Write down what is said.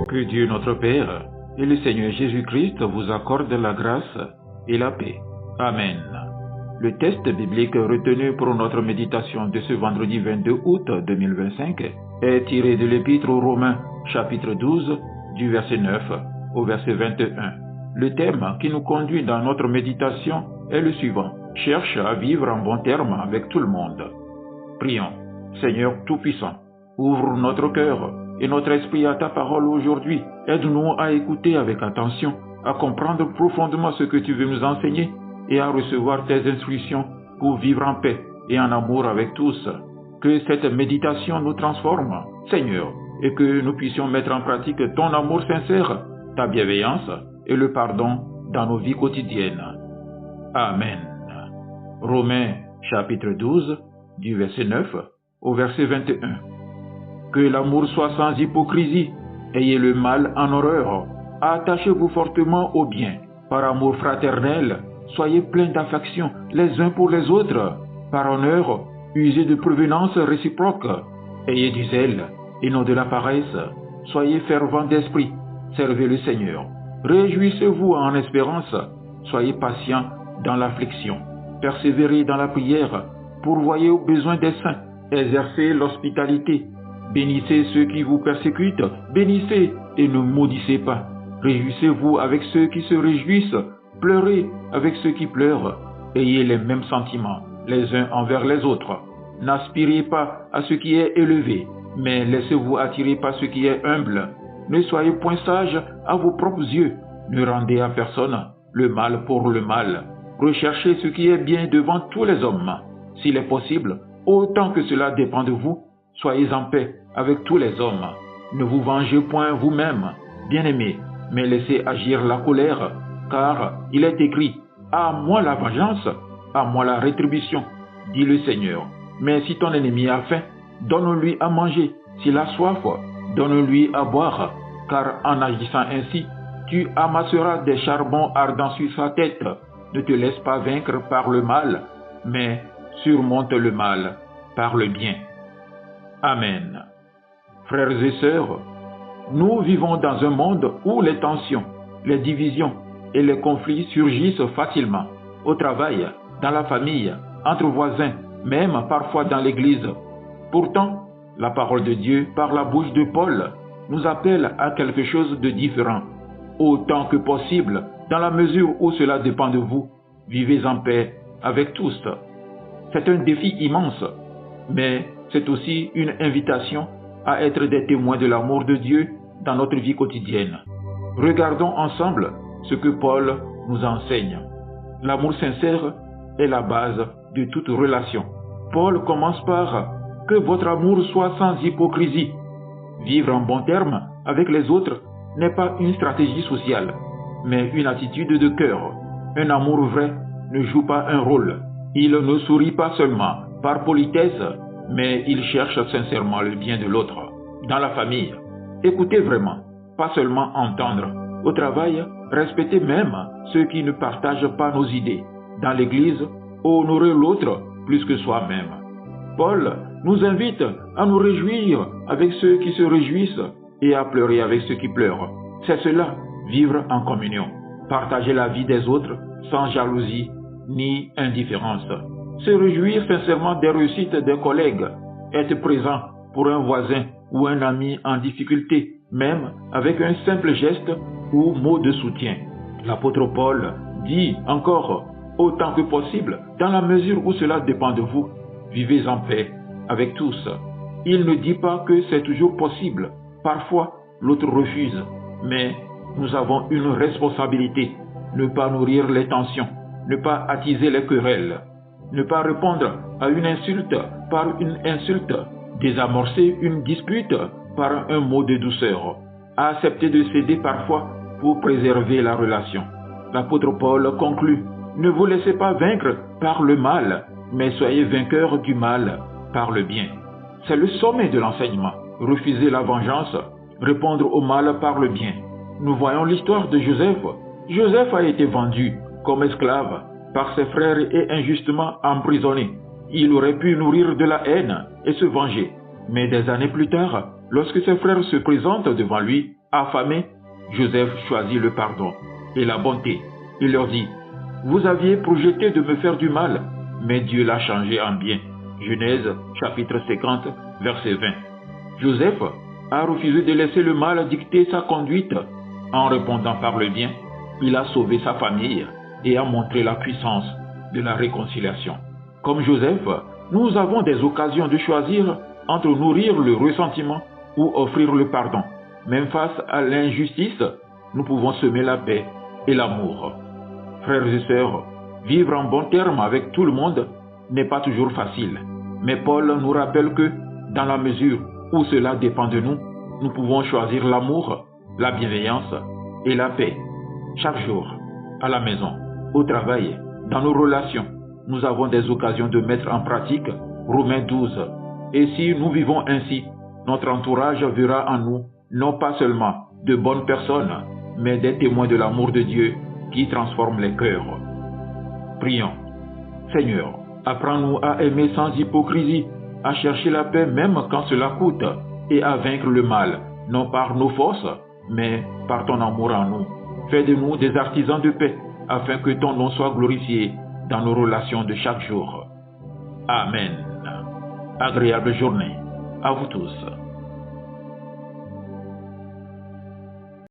Que Dieu notre Père et le Seigneur Jésus-Christ vous accordent la grâce et la paix. Amen. Le texte biblique retenu pour notre méditation de ce vendredi 22 août 2025 est tiré de l'Épître aux Romains, chapitre 12, du verset 9 au verset 21. Le thème qui nous conduit dans notre méditation est le suivant. Cherche à vivre en bon terme avec tout le monde. Prions. Seigneur Tout-Puissant, ouvre notre cœur et notre esprit à ta parole aujourd'hui. Aide-nous à écouter avec attention, à comprendre profondément ce que tu veux nous enseigner et à recevoir tes instructions pour vivre en paix et en amour avec tous. Que cette méditation nous transforme, Seigneur, et que nous puissions mettre en pratique ton amour sincère, ta bienveillance et le pardon dans nos vies quotidiennes. Amen. Romains chapitre 12, du verset 9 au verset 21. Que l'amour soit sans hypocrisie, ayez le mal en horreur, attachez-vous fortement au bien, par amour fraternel, soyez pleins d'affection les uns pour les autres, par honneur, usez de prévenance réciproque, ayez du zèle et non de la paresse, soyez fervents d'esprit, servez le Seigneur, réjouissez-vous en espérance, soyez patients dans l'affliction, persévérez dans la prière, pourvoyez aux besoins des saints, exercez l'hospitalité, bénissez ceux qui vous persécutent, bénissez et ne maudissez pas. Réjouissez-vous avec ceux qui se réjouissent, pleurez avec ceux qui pleurent. Ayez les mêmes sentiments les uns envers les autres. N'aspirez pas à ce qui est élevé, mais laissez-vous attirer par ce qui est humble. Ne soyez point sages à vos propres yeux. Ne rendez à personne le mal pour le mal. Recherchez ce qui est bien devant tous les hommes. S'il est possible, autant que cela dépend de vous, soyez en paix avec tous les hommes. Ne vous vengez point vous-même, bien-aimés, mais laissez agir la colère, car il est écrit « À moi la vengeance, à moi la rétribution, dit le Seigneur. Mais si ton ennemi a faim, donne-lui à manger. S'il a soif, donne-lui à boire, car en agissant ainsi, tu amasseras des charbons ardents sur sa tête. Ne te laisse pas vaincre par le mal, mais surmonte le mal par le bien. » Amen. Frères et sœurs, nous vivons dans un monde où les tensions, les divisions et les conflits surgissent facilement, au travail, dans la famille, entre voisins, même parfois dans l'Église. Pourtant, la parole de Dieu, par la bouche de Paul, nous appelle à quelque chose de différent. Autant que possible, dans la mesure où cela dépend de vous, vivez en paix avec tous. C'est un défi immense, mais c'est aussi une invitation à être des témoins de l'amour de Dieu dans notre vie quotidienne. Regardons ensemble ce que Paul nous enseigne. L'amour sincère est la base de toute relation. Paul commence par « Que votre amour soit sans hypocrisie ». Vivre en bon terme avec les autres n'est pas une stratégie sociale, mais une attitude de cœur. Un amour vrai ne joue pas un rôle. Il ne sourit pas seulement par politesse, mais il cherche sincèrement le bien de l'autre. Dans la famille, écoutez vraiment, pas seulement entendre. Au travail, respectez même ceux qui ne partagent pas nos idées. Dans l'Église, honorez l'autre plus que soi-même. Paul nous invite à nous réjouir avec ceux qui se réjouissent et à pleurer avec ceux qui pleurent. C'est cela, vivre en communion. Partager la vie des autres sans jalousie ni indifférence. Se réjouir sincèrement des réussites des collègues. Être présent pour un voisin ou un ami en difficulté, même avec un simple geste ou mot de soutien. L'apôtre Paul dit encore, autant que possible, dans la mesure où cela dépend de vous, vivez en paix avec tous. Il ne dit pas que c'est toujours possible. Parfois, l'autre refuse. Mais nous avons une responsabilité. Ne pas nourrir les tensions, ne pas attiser les querelles, ne pas répondre à une insulte par une insulte, désamorcer une dispute par un mot de douceur, accepter de céder parfois pour préserver la relation. L'apôtre Paul conclut, ne vous laissez pas vaincre par le mal, mais soyez vainqueurs du mal par le bien. C'est le sommet de l'enseignement. Refuser la vengeance, répondre au mal par le bien. Nous voyons l'histoire de Joseph. Joseph a été vendu comme esclave par ses frères et injustement emprisonné. Il aurait pu nourrir de la haine et se venger. Mais des années plus tard, lorsque ses frères se présentent devant lui, Affamé, Joseph choisit le pardon et la bonté. Il leur dit, « Vous aviez projeté de me faire du mal, mais Dieu l'a changé en bien. » Genèse chapitre 50, verset 20. Joseph a refusé de laisser le mal dicter sa conduite. En répondant par le bien, il a sauvé sa famille et a montré la puissance de la réconciliation. Comme Joseph, nous avons des occasions de choisir entre nourrir le ressentiment ou offrir le pardon. Même face à l'injustice, nous pouvons semer la paix et l'amour. Frères et sœurs, vivre en bon terme avec tout le monde n'est pas toujours facile. Mais Paul nous rappelle que, dans la mesure où cela dépend de nous, nous pouvons choisir l'amour, la bienveillance et la paix. Chaque jour, à la maison, au travail, dans nos relations, nous avons des occasions de mettre en pratique Romains 12. Et si nous vivons ainsi, notre entourage verra en nous non pas seulement de bonnes personnes, mais des témoins de l'amour de Dieu qui transforme les cœurs. Prions. Seigneur, apprends-nous à aimer sans hypocrisie, à chercher la paix même quand cela coûte, et à vaincre le mal, non par nos forces, mais par ton amour en nous. Fais de nous des artisans de paix, afin que ton nom soit glorifié dans nos relations de chaque jour. Amen. Agréable journée à vous tous.